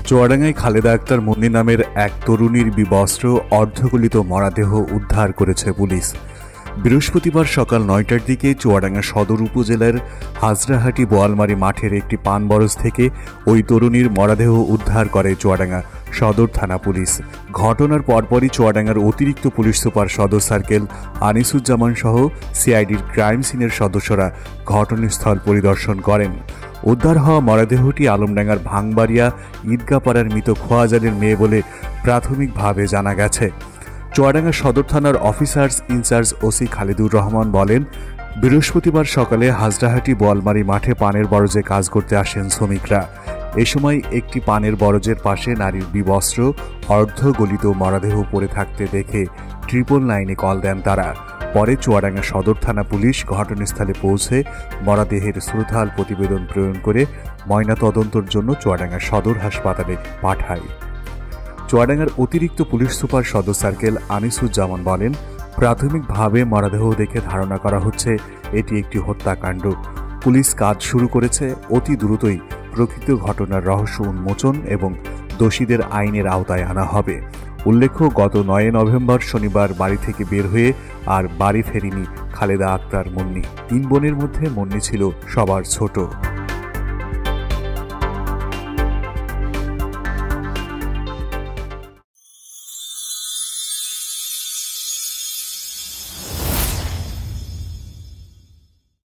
চুয়াডাঙ্গায় খালেদা আক্তার মুন্নি নামের এক তরুণীর বিবস্ত্র অর্ধগলিত মরদেহ উদ্ধার করেছে পুলিশ। বৃহস্পতিবার সকাল ৯টার দিকে চুয়াডাঙ্গা সদর উপজেলার হাজরাহাটি বোয়ালমারী মাঠের একটি পান বরজ থেকে ওই তরুণীর মরদেহ উদ্ধার করে চুয়াডাঙ্গা সদর থানা পুলিশ। ঘটনার পরপরই চুয়াডাঙ্গার অতিরিক্ত পুলিশ সুপার সদর সার্কেল আনিসুজ্জামান সহ সিআইডির ক্রাইম সিনের সদস্যরা ঘটনাস্থল পরিদর্শন করেন। উদ্ধার হওয়া মরদেহটি আলমডাঙ্গার ভাঙবাড়িয়া ঈদগাপাড়ার মৃত খোয়াজালের মেয়ে বলে প্রাথমিকভাবে জানা গেছে। চুয়াডাঙ্গা সদর থানার officers in charge OC Khalidur Rahman বলেন, বৃহস্পতিবার সকালে হাজরাহাটি বোয়ালমারী মাঠে পানের বরজে কাজ করতে আসেন শ্রমিকরা। এ সময় একটি পানের বরজের পাশে নারীর বিবস্ত্র অর্ধগলিত মরদেহ পড়ে থাকতে দেখে 999-এ কল দেন তারা। পরে চুয়াডাঙ্গা সদর থানা পুলিশ ঘটনাস্থলে পৌঁছে মরদেহের শ্রুতাল প্রতিবেদন প্রেরণ করে ময়নাতদন্তের জন্য চুয়াডাঙ্গা সদর হাসপাতালে পাঠায়। চুয়াডাঙ্গার অতিরিক্ত পুলিশ সুপার সদর সার্কেল আনিসুজ্জামান বলেন, প্রাথমিকভাবে মরদেহ দেখে ধারণা করা হচ্ছে এটি একটি হত্যাকাণ্ড। পুলিশ কাজ শুরু করেছে, অতি দ্রুতই প্রকৃত ঘটনার রহস্য উন্মোচন এবং দোষীদের আইনের আওতায় আনা হবে। উল্লেখ্য, গত ৯ নভেম্বর শনিবার বাড়ি থেকে বের হয়ে আর বাড়ি ফেরেনি খালেদা আক্তার মুন্নি। ৩ বোনের মধ্যে মুন্নি ছিল সবার ছোট।